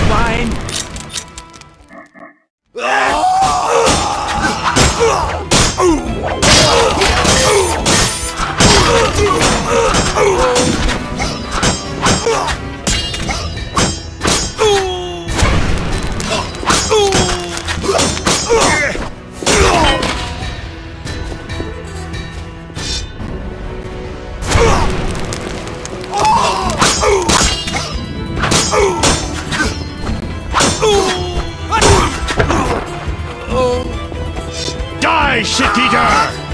swine! Die, shit-eater!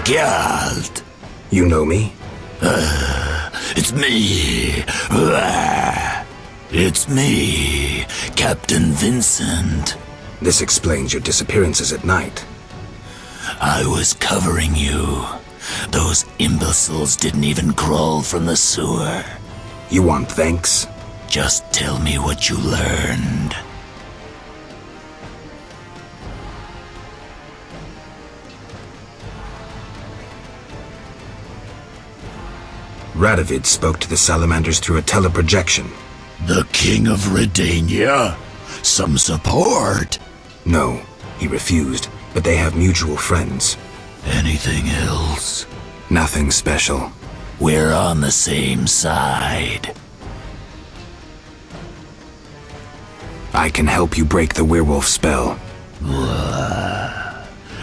Geralt. You know me? It's me. It's me, Captain Vincent. This explains your disappearances at night. I was covering you. Those imbeciles didn't even crawl from the sewer. You want thanks? Just tell me what you learned. Radovid spoke to the salamanders through a teleprojection. The King of Redania? some support. No, he refused, but they have mutual friends. Anything else? Nothing special. We're on the same side. I can help you break the werewolf spell.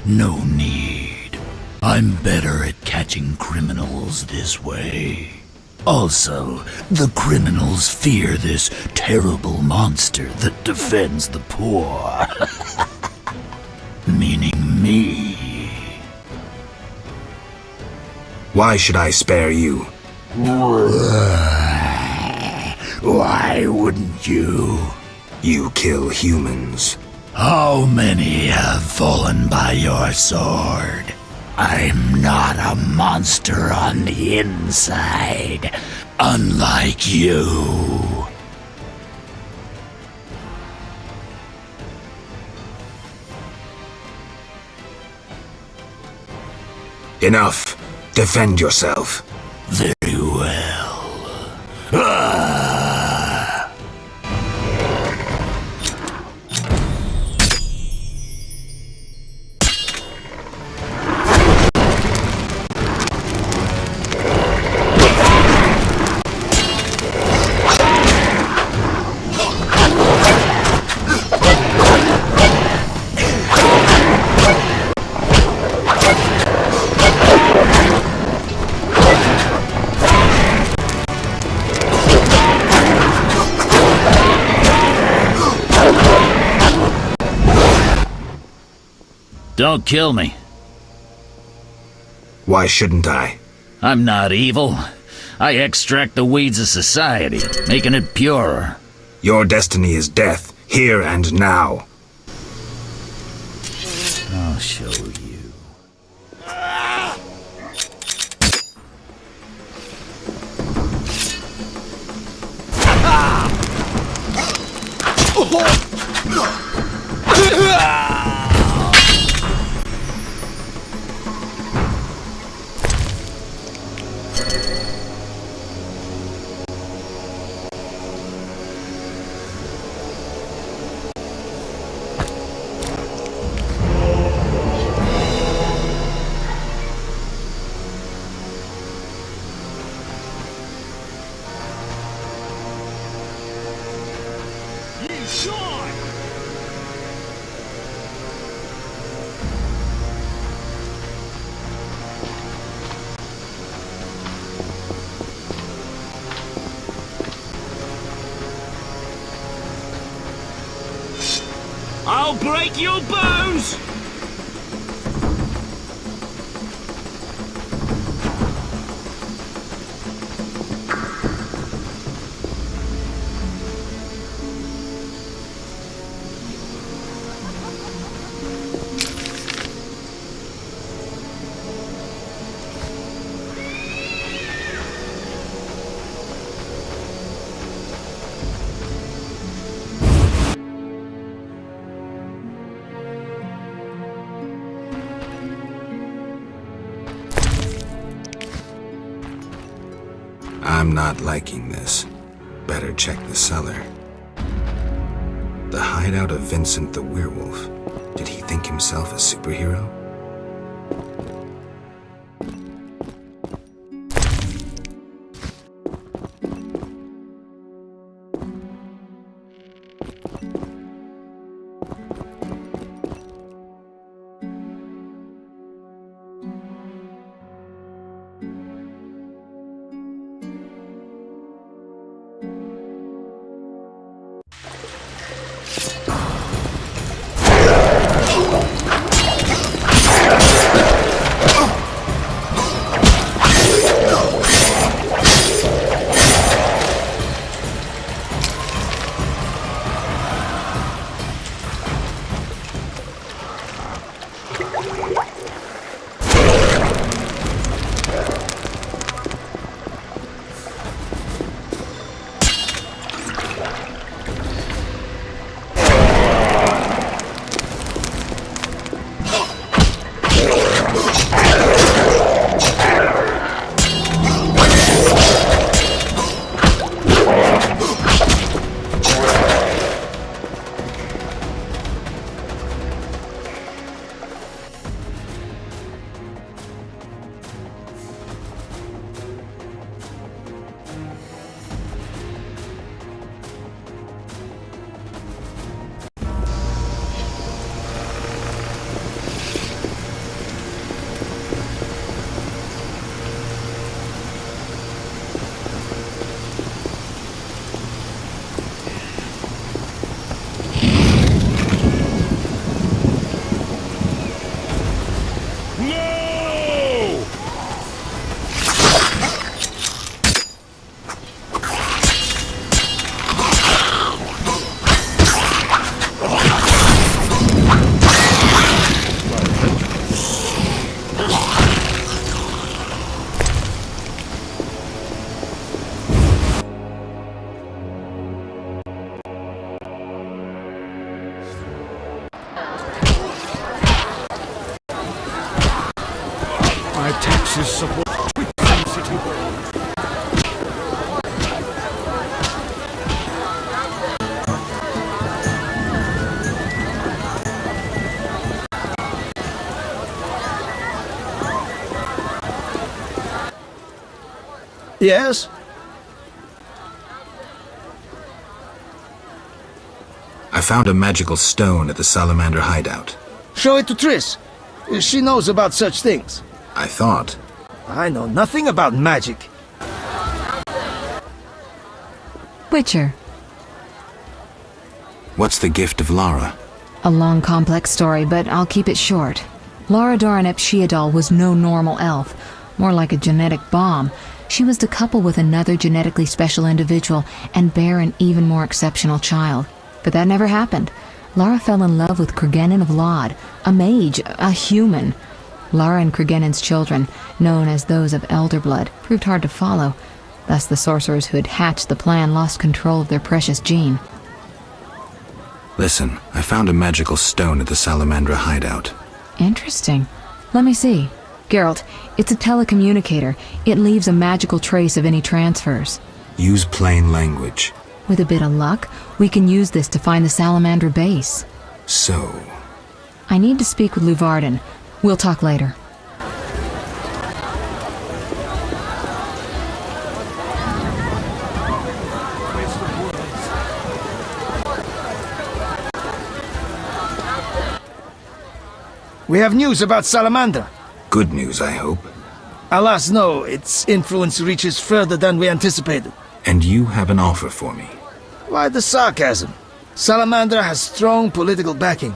No need. I'm better at catching criminals this way. Also, the criminals fear this terrible monster that defends the poor. Meaning me. Why should I spare you? Why wouldn't you? You kill humans. How many have fallen by your sword? I'm not a monster on the inside, unlike you. Enough. Defend yourself. Very well. Ah! Don't kill me. Why shouldn't I? I'm not evil. I extract the weeds of society, making it purer. Your destiny is death, here and now. I'll show you. I'll break your bones! I'm not liking this. Better check the cellar. The hideout of Vincent the Werewolf. Did he think himself a superhero? is supposed to be sensitive. Yes? I found a magical stone at the salamander hideout. Show it to Triss. She knows about such things. I thought. I know nothing about magic. Witcher. What's the gift of Lara? A long, complex story, but I'll keep it short. Lara Doranep Sheadal was no normal elf, more like a genetic bomb. She was to couple with another genetically special individual and bear an even more exceptional child. But that never happened. Lara fell in love with Cregennan of Lod, a mage, a human. Lara and Cregennan's children, known as those of Elder Blood, proved hard to follow. Thus the sorcerers who had hatched the plan lost control of their precious gene. Listen, I found a magical stone at the Salamandra hideout. Interesting. Let me see. Geralt, it's a telecommunicator. It leaves a magical trace of any transfers. Use plain language. With a bit of luck, we can use this to find the Salamander base. So... I need to speak with Luvarden. We'll talk later. We have news about Salamandra. Good news, I hope. Alas, no. Its influence reaches further than we anticipated. And you have an offer for me. Why the sarcasm? Salamandra has strong political backing.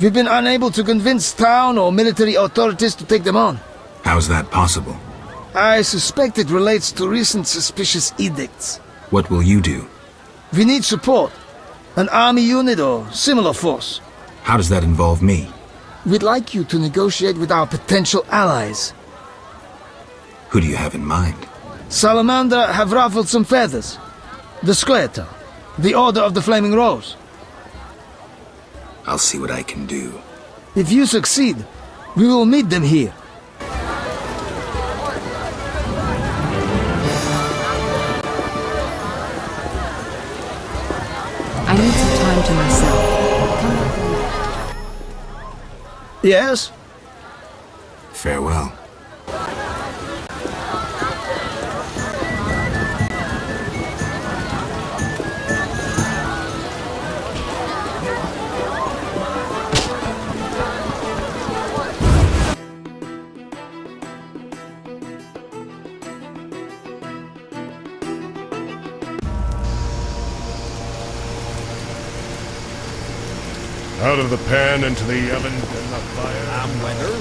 We've been unable to convince town or military authorities to take them on. How's that possible? I suspect it relates to recent suspicious edicts. What will you do? We need support. An army unit or similar force. How does that involve me? We'd like you to negotiate with our potential allies. Who do you have in mind? Salamander have ruffled some feathers. The Squareton, the Order of the Flaming Rose. I'll see what I can do. If you succeed, we will meet them here. I need some time to myself. Yes? Farewell. Out of the pan into the oven and the fire. And weather.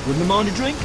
Wouldn't mind a drink?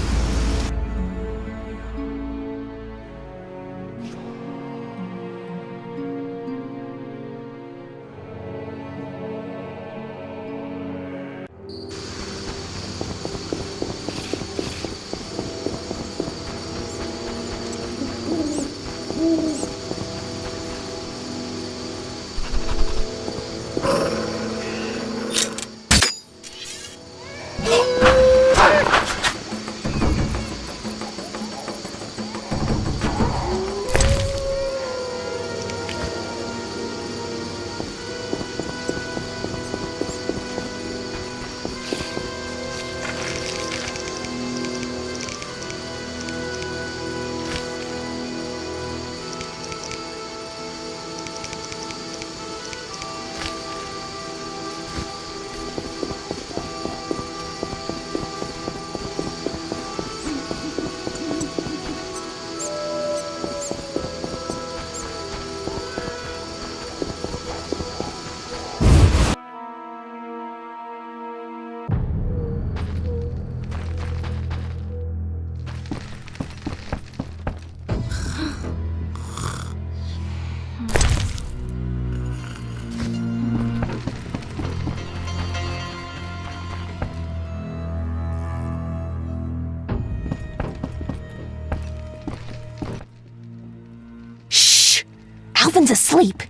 Alvin's asleep.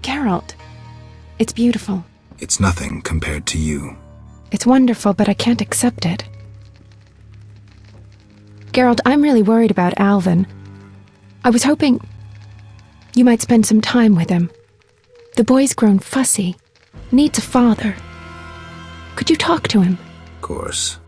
Geralt, it's beautiful. It's nothing compared to you. It's wonderful, but I can't accept it. Geralt, I'm really worried about Alvin. I was hoping you might spend some time with him. The boy's grown fussy, needs a father. Could you talk to him? Of course.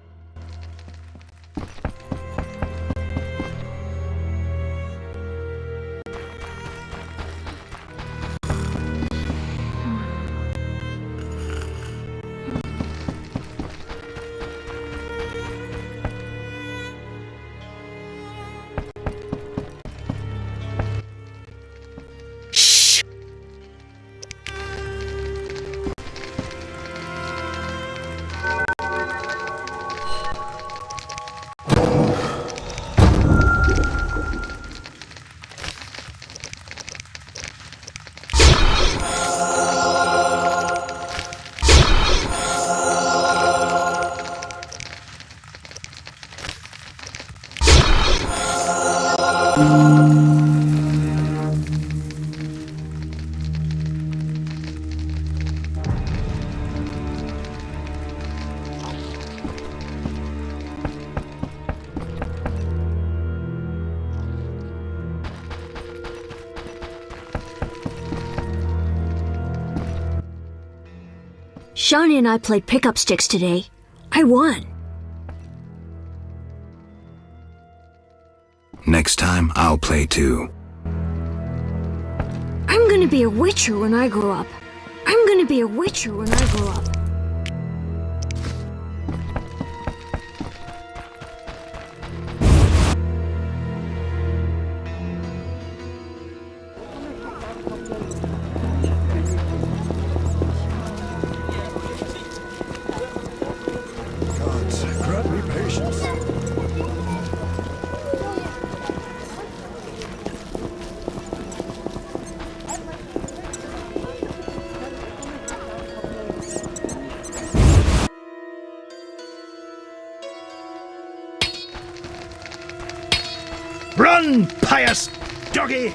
Shawnee and I played pickup sticks today. I won. Next time, I'll play too. I'm gonna be a witcher when I grow up. I'm gonna be a witcher when I grow up. God, grant me patience. Run, pious doggy!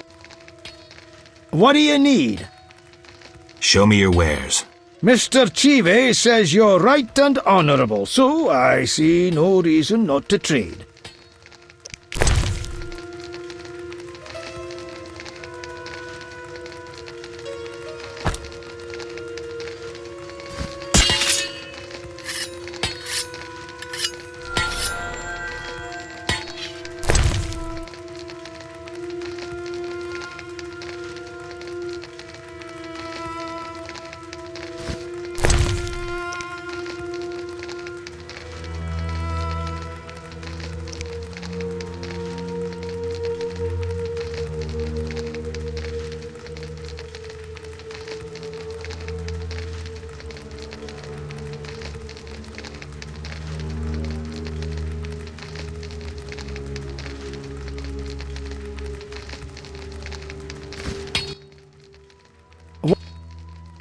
What do you need? Show me your wares. Mr. Chive says you're right and honorable, so I see no reason not to trade.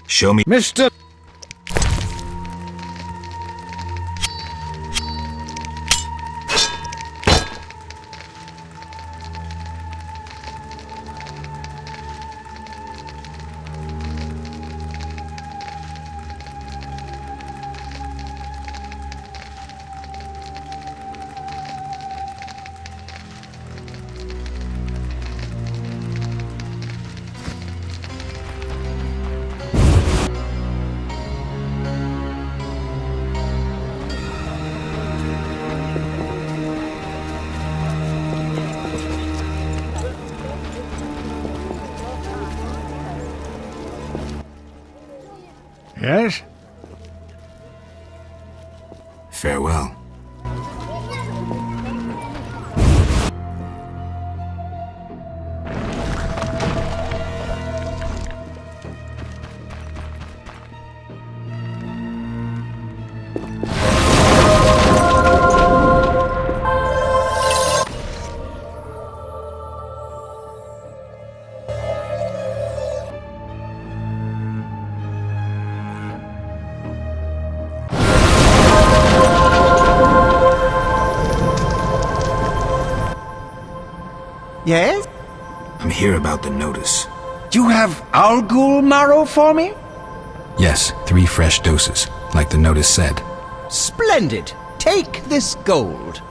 Show me. Mr. Yes? Farewell. Yes? I'm here about the notice. You have Algul marrow for me? Yes, 3 fresh doses, like the notice said. Splendid. Take this gold.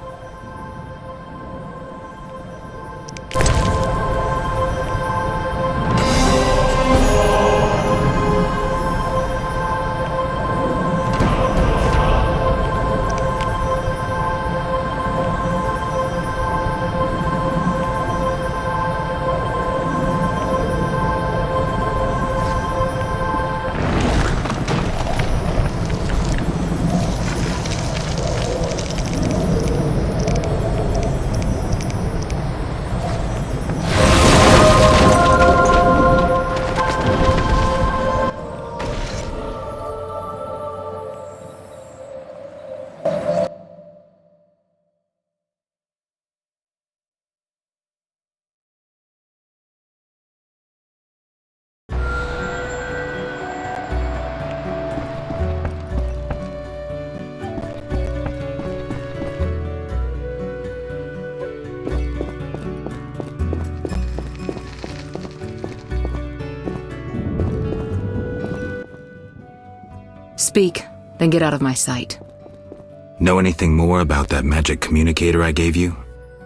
Speak, then get out of my sight. Know anything more about that magic communicator I gave you?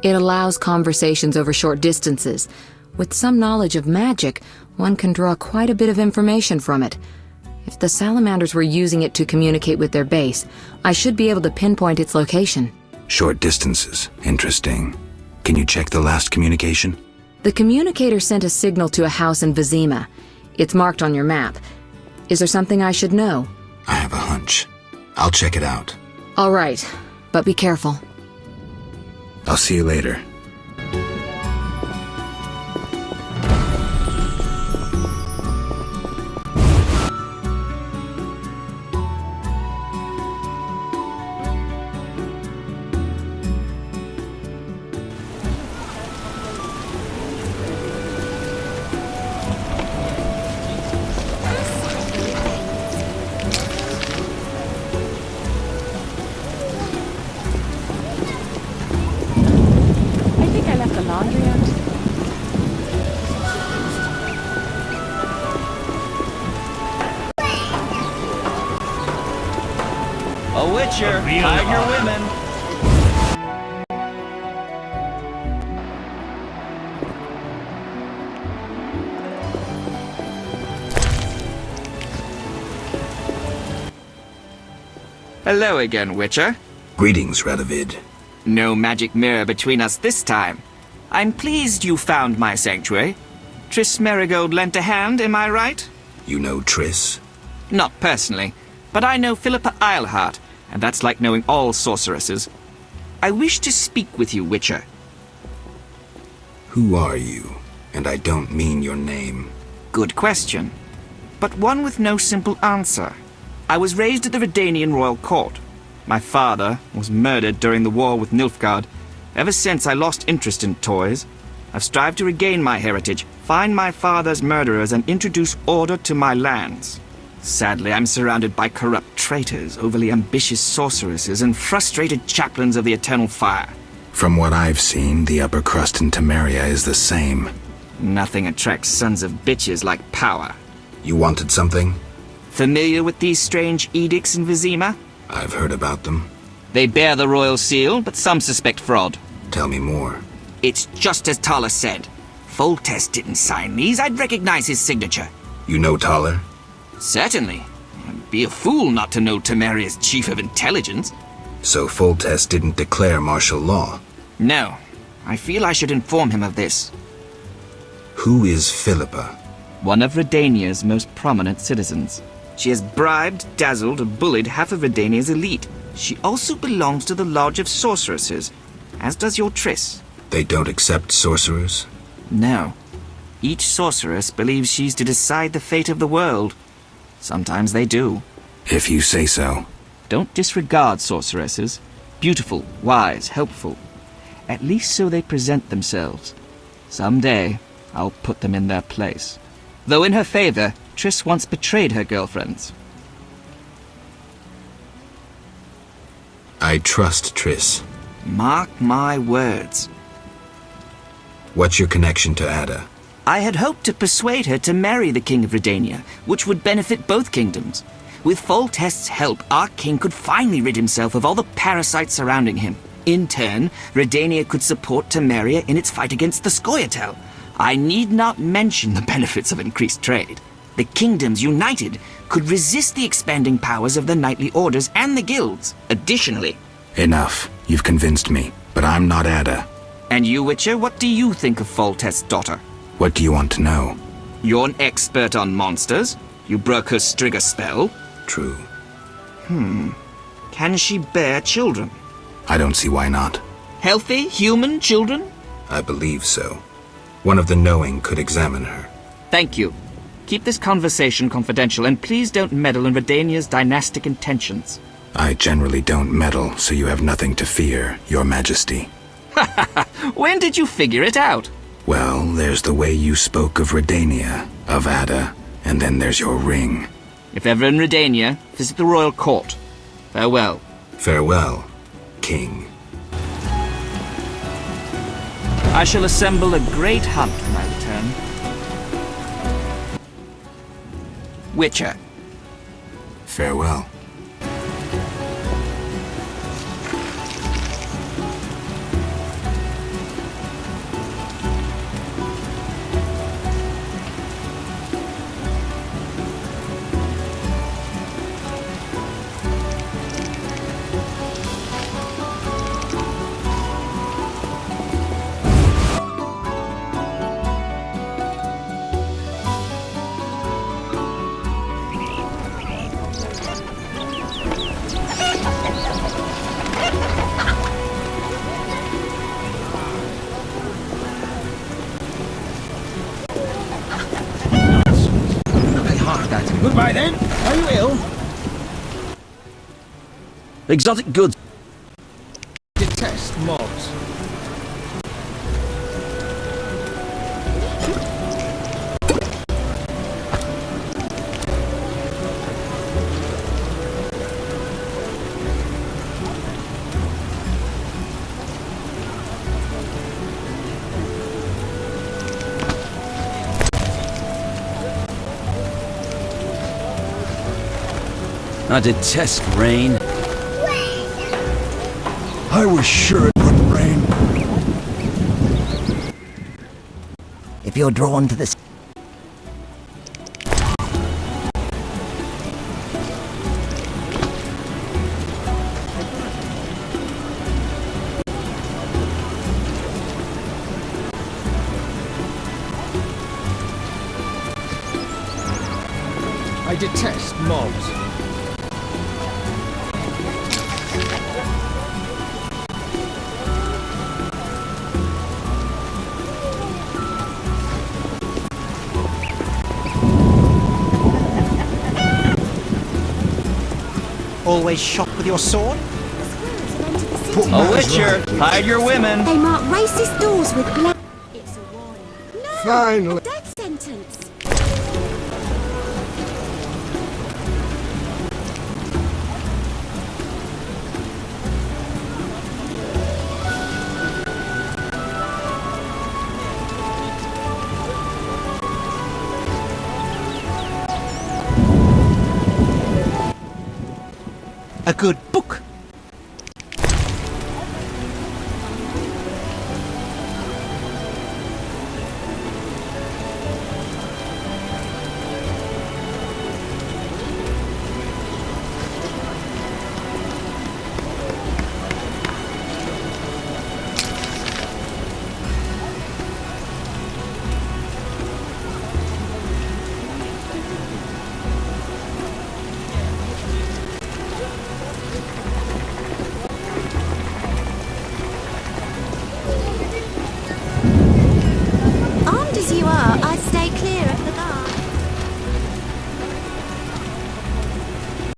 It allows conversations over short distances. With some knowledge of magic, one can draw quite a bit of information from it. If the salamanders were using it to communicate with their base, I should be able to pinpoint its location. Short distances. Interesting. Can you check the last communication? The communicator sent a signal to a house in Vizima. It's marked on your map. Is there something I should know? I have a hunch. I'll check it out. All right, but be careful. I'll see you later. A witcher, hide your women. Hello again, Witcher. Greetings, Radovid. No magic mirror between us this time. I'm pleased you found my sanctuary. Triss Merigold lent a hand, am I right? You know Triss? Not personally, but I know Philippa Eilhart, and that's like knowing all sorceresses. I wish to speak with you, Witcher. Who are you? And I don't mean your name. Good question, but one with no simple answer. I was raised at the Redanian royal court. My father was murdered during the war with Nilfgaard. Ever since I lost interest in toys, I've strived to regain my heritage, find my father's murderers, and introduce order to my lands. Sadly, I'm surrounded by corrupt traitors, overly ambitious sorceresses, and frustrated chaplains of the Eternal Fire. From what I've seen, the upper crust in Temeria is the same. Nothing attracts sons of bitches like power. You wanted something? Familiar with these strange edicts in Vizima? I've heard about them. They bear the royal seal, but some suspect fraud. Tell me more. It's just as Tala said. Foltest didn't sign these. I'd recognize his signature. You know Taller? Certainly. I'd be a fool not to know Temeria's chief of intelligence. So Foltest didn't declare martial law? No. I feel I should inform him of this. Who is Philippa? One of Redania's most prominent citizens. She has bribed, dazzled, or bullied half of Redania's elite. She also belongs to the Lodge of Sorceresses, as does your Triss. They don't accept sorcerers? No. Each sorceress believes she's to decide the fate of the world. Sometimes they do. If you say so. Don't disregard sorceresses. Beautiful, wise, helpful. At least so they present themselves. Someday, I'll put them in their place. Though in her favor, Triss once betrayed her girlfriends. I trust Triss. Mark my words. What's your connection to Ada? I had hoped to persuade her to marry the King of Redania, which would benefit both kingdoms. With Foltest's help, our king could finally rid himself of all the parasites surrounding him. In turn, Redania could support Temeria in its fight against the Scoia'tael. I need not mention the benefits of increased trade. The kingdoms united could resist the expanding powers of the knightly orders and the guilds. Additionally... Enough. You've convinced me, but I'm not Ada. And you, Witcher, what do you think of Foltest's daughter? What do you want to know? You're an expert on monsters. You broke her Strigger spell. True. Can she bear children? I don't see why not. Healthy, human children? I believe so. One of the knowing could examine her. Thank you. Keep this conversation confidential, and please don't meddle in Redania's dynastic intentions. I generally don't meddle, so you have nothing to fear, Your Majesty. When did you figure it out? Well, there's the way you spoke of Redania, of Ada, and then there's your ring. If ever in Redania, visit the royal court. Farewell. Farewell, King. I shall assemble a great hunt when I return. Witcher. Farewell. Goodbye then. Are you ill? Exotic goods. Detest mobs. I detest rain. I was sure it wouldn't rain. If you're drawn to this... I detest mobs. Always shop with your sword? A Witcher, hide your women. They mark racist doors with black. It's a warning. No! Finally. Death sentence. A good